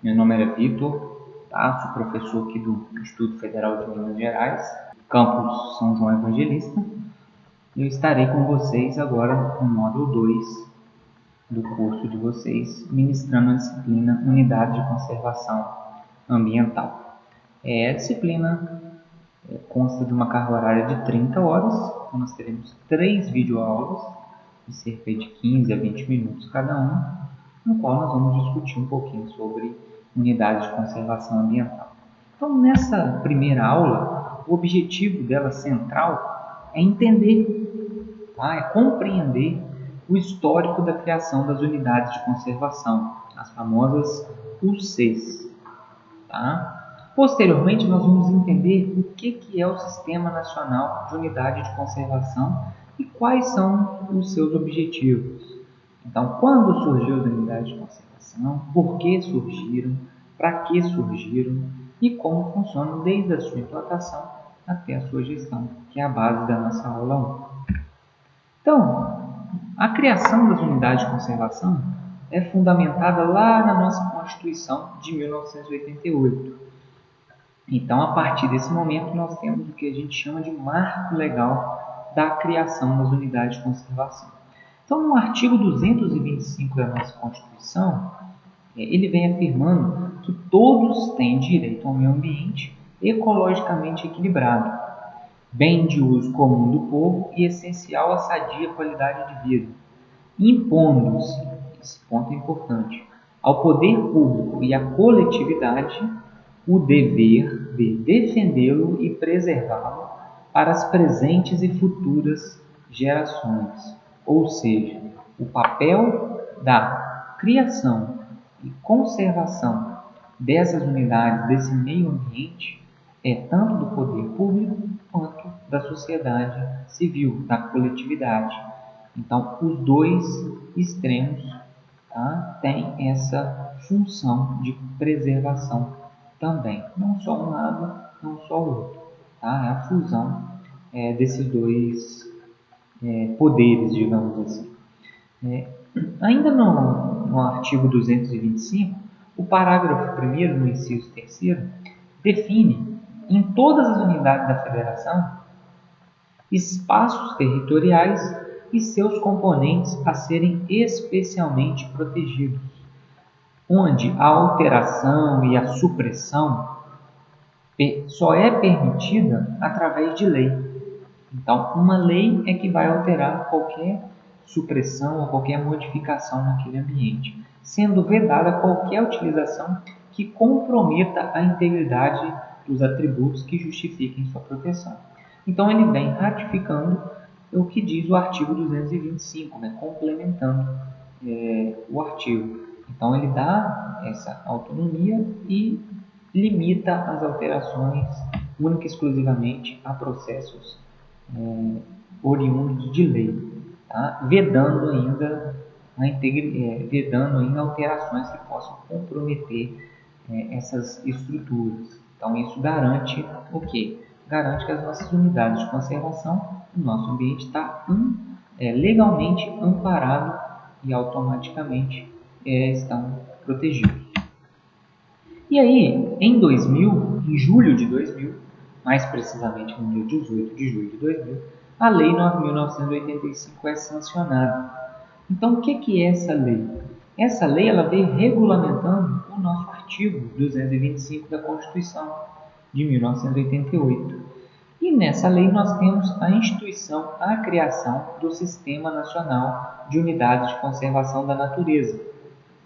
Meu nome é Vitor, tá? Sou professor aqui do Instituto Federal de Minas Gerais, campus São João Evangelista. Eu estarei com vocês agora no módulo 2 do curso de vocês, ministrando a disciplina Unidade de Conservação Ambiental. A disciplina consta de uma carga horária de 30 horas, então nós teremos 3 videoaulas de cerca de 15 a 20 minutos cada uma, no qual nós vamos discutir um pouquinho sobre unidade de conservação ambiental. Então, nessa primeira aula, o objetivo dela central é entender, é compreender o histórico da criação das unidades de conservação, as famosas UCs. Tá? Posteriormente, nós vamos entender o que é o Sistema Nacional de Unidade de Conservação e quais são os seus objetivos. Então, quando surgiu as unidades de conservação, por que surgiram, para que surgiram e como funcionam desde a sua implantação até a sua gestão, que é a base da nossa aula 1. Então, a criação das unidades de conservação é fundamentada lá na nossa Constituição de 1988. Então, a partir desse momento, nós temos o que a gente chama de marco legal da criação das unidades de conservação. Então, no artigo 225 da nossa Constituição, ele vem afirmando que todos têm direito ao meio ambiente ecologicamente equilibrado, bem de uso comum do povo e essencial à sadia qualidade de vida, impondo-se, esse ponto é importante, ao poder público e à coletividade o dever de defendê-lo e preservá-lo para as presentes e futuras gerações. Ou seja, o papel da criação e conservação dessas unidades, desse meio ambiente, é tanto do poder público quanto da sociedade civil, da coletividade. Então, os dois extremos, tá, têm essa função de preservação também. Não só um lado, não só o outro. Tá? É a fusão desses dois poderes, digamos assim. Ainda no artigo 225, o parágrafo 1º, no inciso 3º, define em todas as unidades da Federação espaços territoriais e seus componentes a serem especialmente protegidos, onde a alteração e a supressão só é permitida através de lei. Então, uma lei é que vai alterar qualquer supressão ou qualquer modificação naquele ambiente, sendo vedada qualquer utilização que comprometa a integridade dos atributos que justifiquem sua proteção. Então, ele vem ratificando o que diz o artigo 225, complementando o artigo. Então, ele dá essa autonomia e limita as alterações única e exclusivamente a processos oriundos de lei, tá? vedando ainda alterações que possam comprometer essas estruturas. Então, isso garante o quê? Garante que as nossas unidades de conservação, o nosso ambiente está legalmente amparado e automaticamente estão protegidos. E aí, em julho de 2000, mais precisamente no dia 18 de julho de 2000, a Lei 9.985 é sancionada. Então, o que é essa lei? Essa lei ela veio regulamentando o nosso artigo 225 da Constituição de 1988. E nessa lei nós temos a instituição, a criação do Sistema Nacional de Unidades de Conservação da Natureza.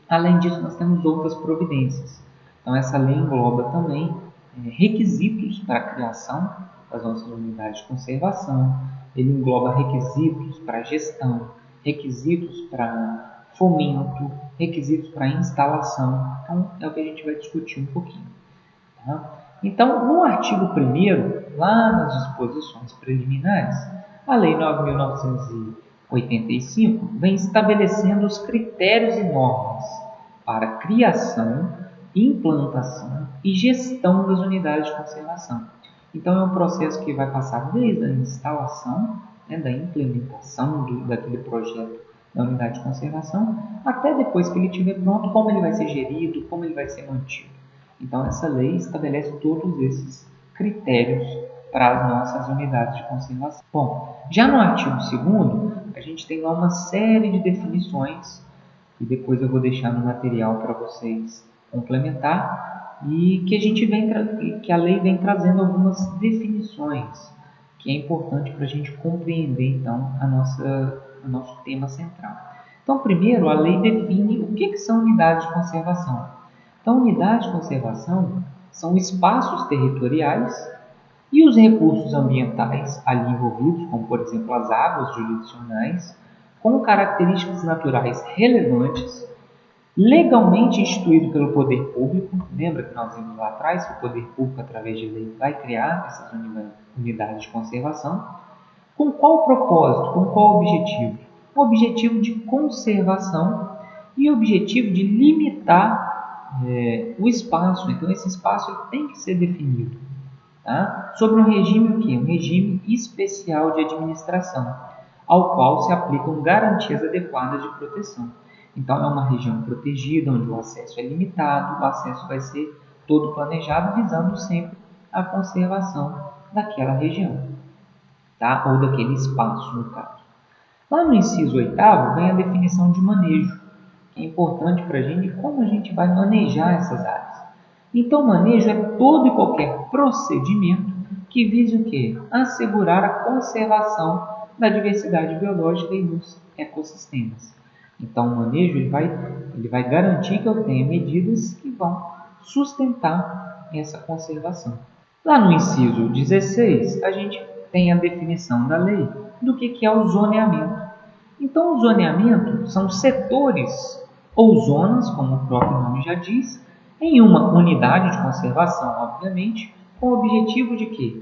Além disso, nós temos outras providências. Então, essa lei engloba também requisitos para a criação das nossas unidades de conservação, ele engloba requisitos para gestão, requisitos para fomento, requisitos para instalação. Então, é o que a gente vai discutir um pouquinho. Tá? Então, no artigo 1º, lá nas disposições preliminares, a Lei 9.985 vem estabelecendo os critérios e normas para criação, implantação e gestão das unidades de conservação. Então, é um processo que vai passar desde a instalação, da implementação daquele projeto da unidade de conservação, até depois que ele estiver pronto, como ele vai ser gerido, como ele vai ser mantido. Então, essa lei estabelece todos esses critérios para as nossas unidades de conservação. Bom, já no artigo 2º, a gente tem lá uma série de definições, e depois eu vou deixar no material para vocês complementar, e que a lei vem trazendo algumas definições, que é importante para a gente compreender, então, o nosso tema central. Então, primeiro, a lei define o que são unidades de conservação. Então, unidades de conservação são espaços territoriais e os recursos ambientais ali envolvidos, como, por exemplo, as águas jurisdicionais, com características naturais relevantes, legalmente instituído pelo poder público. Lembra que nós vimos lá atrás que o poder público, através de lei, vai criar essas unidades de conservação. Com qual propósito? Com qual objetivo? O objetivo de conservação e o objetivo de limitar o espaço. Então, esse espaço tem que ser definido. Tá? Sobre um regime o quê? Um regime especial de administração, ao qual se aplicam garantias adequadas de proteção. Então, é uma região protegida, onde o acesso é limitado, o acesso vai ser todo planejado, visando sempre a conservação daquela região, tá? Ou daquele espaço, no caso. Lá no inciso 8º, vem a definição de manejo, que é importante para a gente, como a gente vai manejar essas áreas. Então, manejo é todo e qualquer procedimento que vise o quê? Assegurar a conservação da diversidade biológica e dos ecossistemas. Então, o manejo ele vai garantir que eu tenha medidas que vão sustentar essa conservação. Lá no inciso 16, a gente tem a definição da lei do que é o zoneamento. Então, o zoneamento são setores ou zonas, como o próprio nome já diz, em uma unidade de conservação, obviamente, com o objetivo de quê?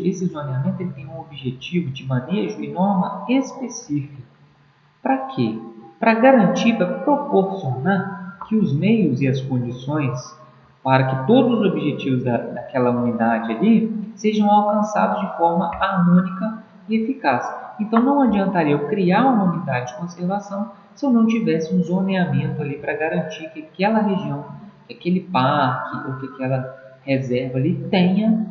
Esse zoneamento ele tem um objetivo de manejo e norma específica. Para quê? Para garantir, para proporcionar que os meios e as condições para que todos os objetivos daquela unidade ali sejam alcançados de forma harmônica e eficaz. Então, não adiantaria eu criar uma unidade de conservação se eu não tivesse um zoneamento ali para garantir que aquela região, que aquele parque ou que aquela reserva ali tenha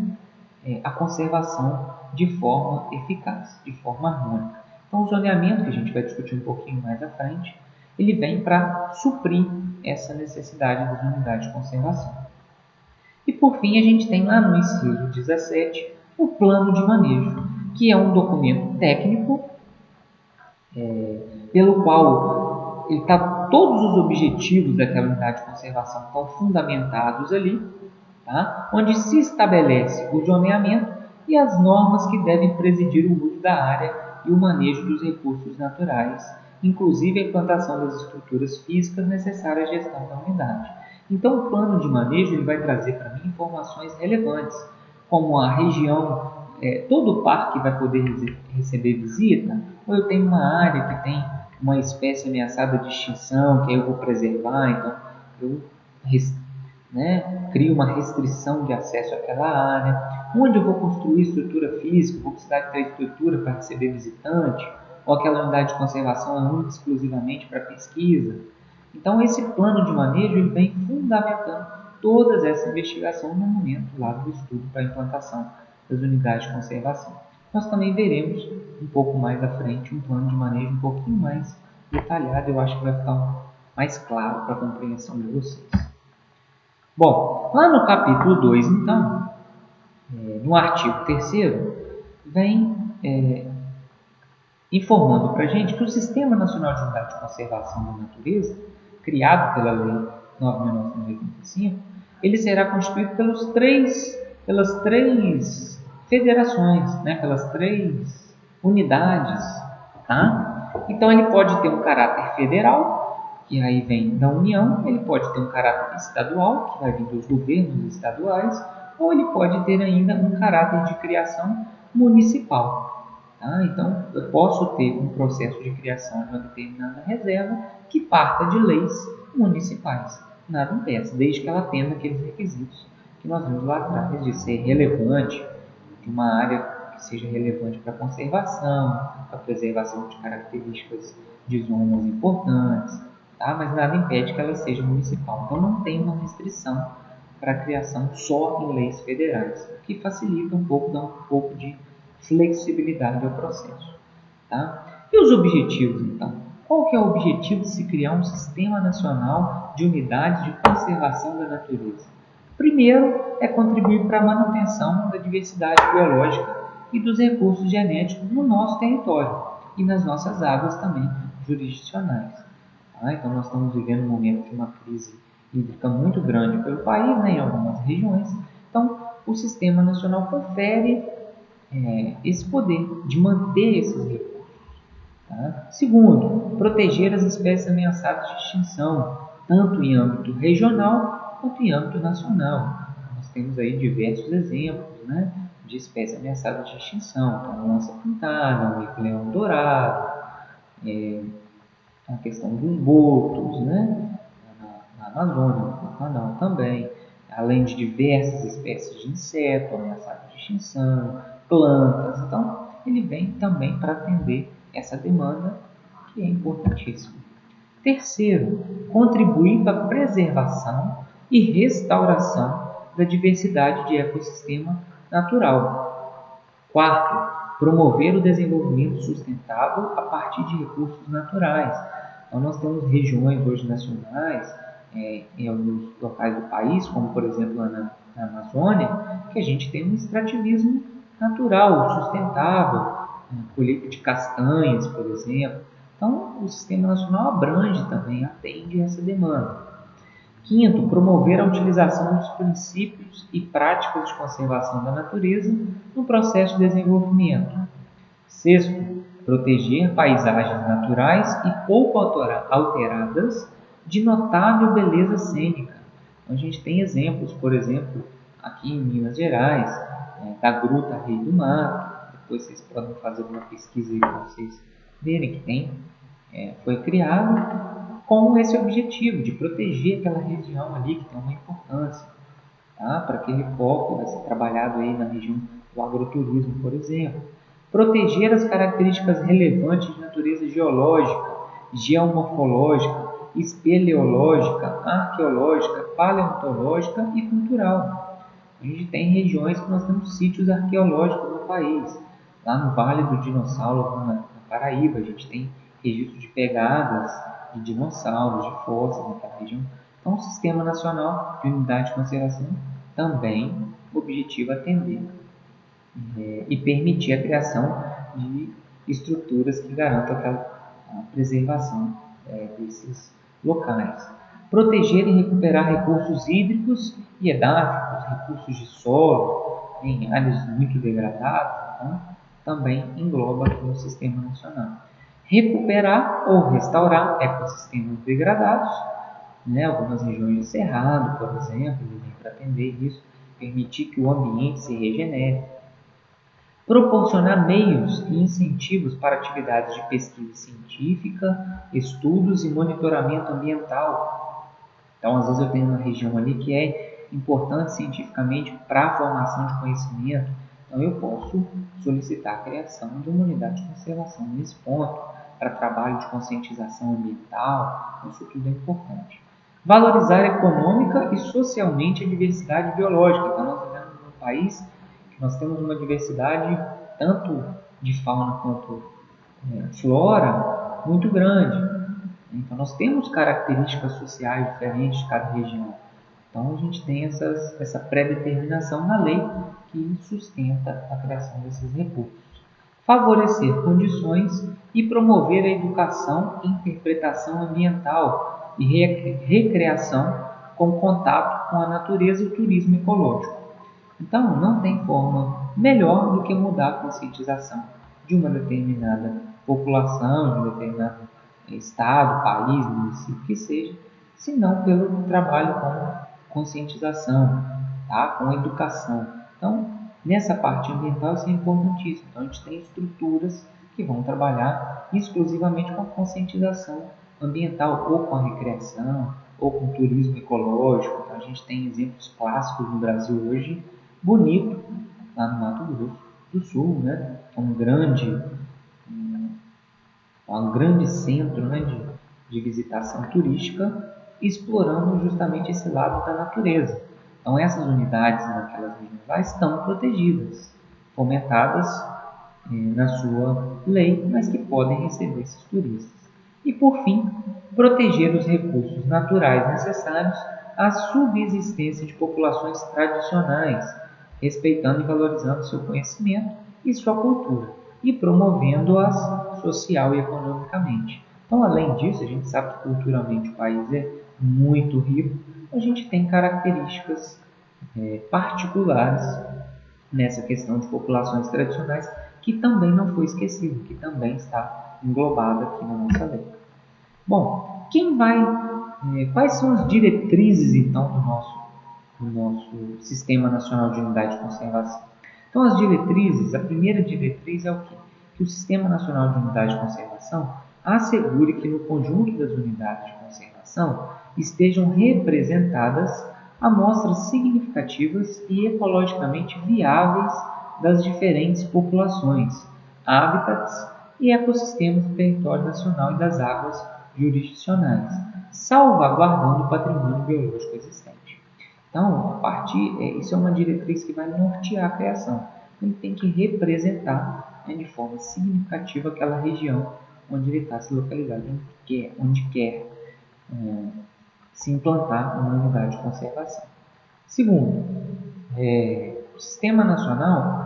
a conservação de forma eficaz, de forma harmônica. Então, o zoneamento, que a gente vai discutir um pouquinho mais à frente, ele vem para suprir essa necessidade das unidades de conservação. E, por fim, a gente tem lá no inciso 17 o plano de manejo, que é um documento técnico pelo qual todos os objetivos daquela unidade de conservação estão fundamentados ali, tá? Onde se estabelece o zoneamento e as normas que devem presidir o uso da área e o manejo dos recursos naturais, inclusive a implantação das estruturas físicas necessárias à gestão da unidade. Então, o plano de manejo ele vai trazer para mim informações relevantes, como a região, todo o parque vai poder receber visita, ou eu tenho uma área que tem uma espécie ameaçada de extinção, que aí eu vou preservar, então eu crio uma restrição de acesso àquela área, onde eu vou construir estrutura física, vou precisar de ter estrutura para receber visitante, ou aquela unidade de conservação é única exclusivamente para pesquisa. Então, esse plano de manejo ele vem fundamentando toda essa investigação no momento lá do estudo para a implantação das unidades de conservação. Nós também veremos um pouco mais à frente um plano de manejo um pouquinho mais detalhado, eu acho que vai ficar mais claro para a compreensão de vocês. Bom, lá no capítulo 2, então, no artigo 3º, vem informando para a gente que o Sistema Nacional de Unidade de Conservação da Natureza, criado pela Lei 9.985, ele será constituído pelas três federações, pelas 3 unidades. Tá? Então, ele pode ter um caráter federal, que aí vem da União, ele pode ter um caráter estadual, que vai vir dos governos estaduais, ou ele pode ter ainda um caráter de criação municipal. Tá? Então, eu posso ter um processo de criação de uma determinada reserva que parta de leis municipais. Nada impede, desde que ela atenda aqueles requisitos que nós vimos lá atrás, de ser relevante, de uma área que que seja relevante para a conservação, para a preservação de características de zonas importantes, tá? Mas nada impede que ela seja municipal. Então não tem uma restrição para a criação só em leis federais, o que facilita um pouco, dá um pouco de flexibilidade ao processo. Tá? E os objetivos, então? Qual que é o objetivo de se criar um Sistema Nacional de Unidades de Conservação da Natureza? Primeiro, é contribuir para a manutenção da diversidade biológica e dos recursos genéticos no nosso território e nas nossas águas também jurisdicionais. Tá? Então, nós estamos vivendo um momento de uma crise hídrica muito grande pelo país, né, em algumas regiões. Então, o Sistema Nacional confere esse poder de manter esses recursos. Tá? Segundo, proteger as espécies ameaçadas de extinção, tanto em âmbito regional quanto em âmbito nacional. Nós temos aí diversos exemplos, né, de espécies ameaçadas de extinção, como a onça pintada, o mico-leão dourado, a questão dos botos, né, na Amazônia, no Pantanal também, além de diversas espécies de insetos ameaçadas de extinção, plantas. Então, ele vem também para atender essa demanda que é importantíssima. Terceiro, contribuir para a preservação e restauração da diversidade de ecossistema natural. Quarto, promover o desenvolvimento sustentável a partir de recursos naturais. Então, nós temos regiões hoje nacionais, em alguns locais do país, como por exemplo lá na Amazônia, que a gente tem um extrativismo natural, sustentável, colheita de castanhas, por exemplo. Então, o Sistema Nacional abrange também, atende essa demanda. Quinto, promover a utilização dos princípios e práticas de conservação da natureza no processo de desenvolvimento. Sexto, proteger paisagens naturais e pouco alteradas de notável beleza cênica. Então, a gente tem exemplos, por exemplo, aqui em Minas Gerais, da Gruta Rei do Mato. Depois vocês podem fazer uma pesquisa aí para vocês verem que foi criado com esse objetivo de proteger aquela região ali que tem uma importância, tá? Para aquele foco vai ser trabalhado aí na região do agroturismo, por exemplo. Proteger as características relevantes de natureza geológica, geomorfológica, espeleológica, arqueológica, paleontológica e cultural. A gente tem regiões que nós temos sítios arqueológicos no país. Lá no Vale do Dinossauro, na Paraíba, a gente tem registro de pegadas de dinossauros, de fósseis naquela região. Então, o Sistema Nacional de Unidade de Conservação também objetiva atender e permitir a criação de estruturas que garantam a preservação desses locais. Proteger e recuperar recursos hídricos e edáficos, recursos de solo em áreas muito degradadas, então, também engloba aqui no Sistema Nacional. Recuperar ou restaurar ecossistemas degradados, né? Algumas regiões de cerrado, por exemplo, ele vem para atender isso, permitir que o ambiente se regenere. Proporcionar meios e incentivos para atividades de pesquisa científica, estudos e monitoramento ambiental. Então, às vezes eu tenho uma região ali que é importante cientificamente para a formação de conhecimento, então eu posso solicitar a criação de uma unidade de conservação nesse ponto, para trabalho de conscientização ambiental, isso tudo é importante. Valorizar econômica e socialmente a diversidade biológica. Então, nós vivemos num país que nós temos uma diversidade tanto de fauna quanto flora muito grande. Então, nós temos características sociais diferentes de cada região. Então, a gente tem essa pré-determinação na lei que sustenta a criação desses recursos. Favorecer condições e promover a educação e interpretação ambiental e recreação com contato com a natureza e o turismo ecológico. Então, não tem forma melhor do que mudar a conscientização de uma determinada população, de um determinado estado, país, município, que seja, se não pelo trabalho com conscientização, tá? Com educação. Então, nessa parte ambiental, isso é importantíssimo. Então, a gente tem estruturas que vão trabalhar exclusivamente com a conscientização ambiental, ou com a recreação, ou com o turismo ecológico. Então, a gente tem exemplos clássicos no Brasil hoje, bonito, lá no Mato Grosso, do Sul, né? Um grande centro, né, de visitação turística, explorando justamente esse lado da natureza. Então, essas unidades naquelas regiões lá estão protegidas, fomentadas na sua lei, mas que podem receber esses turistas. E, por fim, proteger os recursos naturais necessários à subsistência de populações tradicionais, respeitando e valorizando seu conhecimento e sua cultura, e promovendo-as social e economicamente. Então, além disso, a gente sabe que culturalmente o país é muito rico, a gente tem características particulares nessa questão de populações tradicionais que também não foi esquecido, que também está englobada aqui na nossa lei. Bom, quais são as diretrizes então do nosso Sistema Nacional de Unidade de Conservação? Então, as diretrizes, a primeira diretriz é o quê? Que o Sistema Nacional de Unidade de Conservação assegure que no conjunto das unidades de conservação estejam representadas amostras significativas e ecologicamente viáveis das diferentes populações, hábitats e ecossistemas do território nacional e das águas jurisdicionais, salvaguardando o patrimônio biológico existente. Então, isso é uma diretriz que vai nortear a criação. Ele tem que representar de forma significativa aquela região onde ele está se localizado, onde quer se implantar uma unidade de conservação. Segundo, o Sistema Nacional,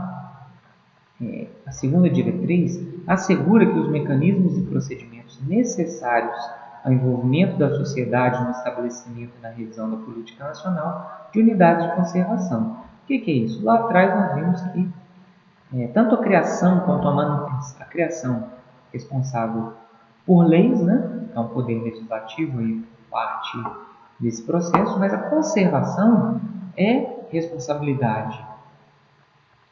a segunda diretriz, assegura que os mecanismos e procedimentos necessários ao envolvimento da sociedade no estabelecimento e na revisão da política nacional de unidades de conservação. O que é isso? Lá atrás nós vimos que tanto a criação quanto a manutenção, a criação responsável por leis, né? Então o poder legislativo aí parte desse processo, mas a conservação é responsabilidade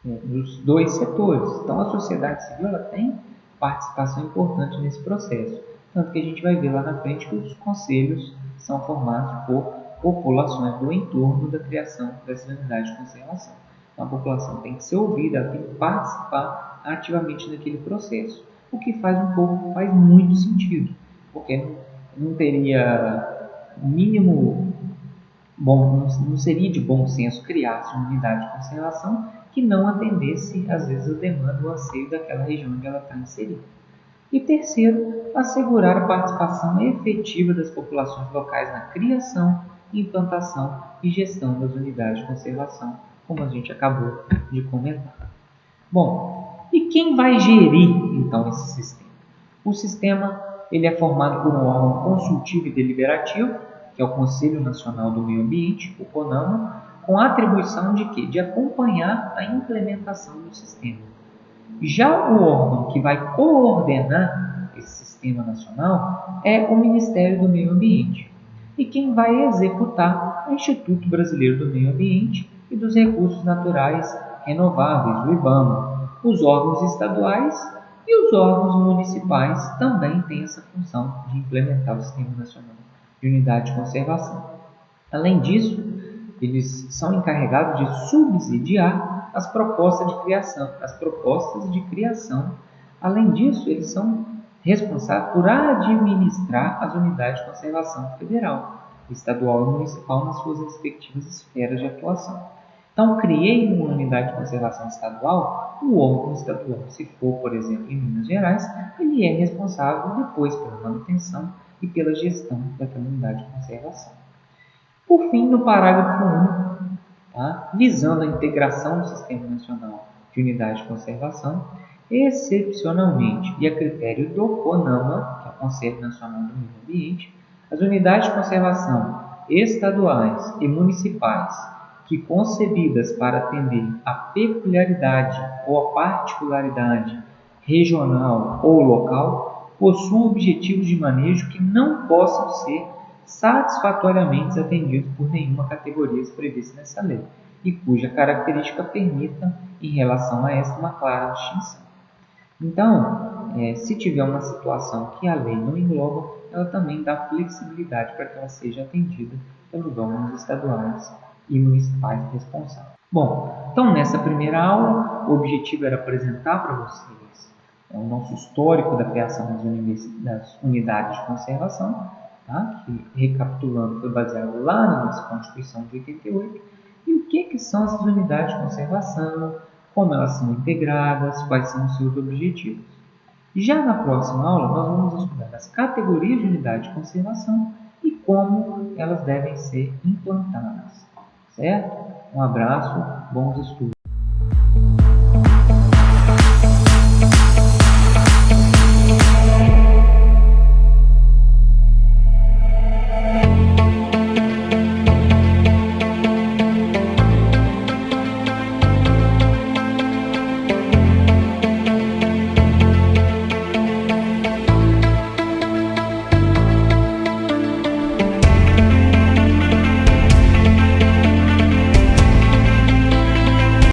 dos dois setores. Então a sociedade civil ela tem participação importante nesse processo, tanto que a gente vai ver lá na frente que os conselhos são formados por populações do entorno da criação dessa unidade de conservação. Então, a população tem que ser ouvida, ela tem que participar ativamente naquele processo, o que faz muito sentido, porque não teria mínimo bom, não seria de bom senso criar-se uma unidade de conservação que não atendesse, às vezes, a demanda ou anseio daquela região onde ela está inserida. E terceiro, assegurar a participação efetiva das populações locais na criação, implantação e gestão das unidades de conservação, como a gente acabou de comentar. Bom, e quem vai gerir, então, esse sistema? O sistema ele é formado por um órgão consultivo e deliberativo, que é o Conselho Nacional do Meio Ambiente, o CONAMA, com a atribuição de quê? De acompanhar a implementação do sistema. Já o órgão que vai coordenar esse sistema nacional é o Ministério do Meio Ambiente. E quem vai executar é o Instituto Brasileiro do Meio Ambiente e dos Recursos Naturais Renováveis, o IBAMA. Os órgãos estaduais e os órgãos municipais também têm essa função de implementar o Sistema Nacional de Unidade de Conservação. Além disso, eles são encarregados de subsidiar as propostas de criação. Além disso, eles são responsáveis por administrar as unidades de conservação federal, estadual e municipal nas suas respectivas esferas de atuação. Então, criei uma unidade de conservação estadual, o órgão estadual, se for, por exemplo, em Minas Gerais, ele é responsável depois pela manutenção e pela gestão daquela unidade de conservação. Por fim, no parágrafo 1, visando a integração do Sistema Nacional de Unidade de Conservação, excepcionalmente e a critério do CONAMA, que é o Conselho Nacional do Meio Ambiente, as unidades de conservação estaduais e municipais que, concebidas para atender à peculiaridade ou à particularidade regional ou local, possuam objetivos de manejo que não possam ser satisfatoriamente atendidos por nenhuma categoria prevista nessa lei e cuja característica permita, em relação a esta, uma clara distinção. Então, se tiver uma situação que a lei não engloba, ela também dá flexibilidade para que ela seja atendida pelos órgãos estaduais e municipais responsáveis. Bom, então nessa primeira aula o objetivo era apresentar para vocês o nosso histórico da criação das unidades de conservação, tá? Que, recapitulando, foi baseado lá na nossa Constituição de 88, e o que são essas unidades de conservação, como elas são integradas, quais são os seus objetivos. Já na próxima aula, nós vamos estudar as categorias de unidade de conservação e como elas devem ser implantadas. Certo? Um abraço, bons estudos.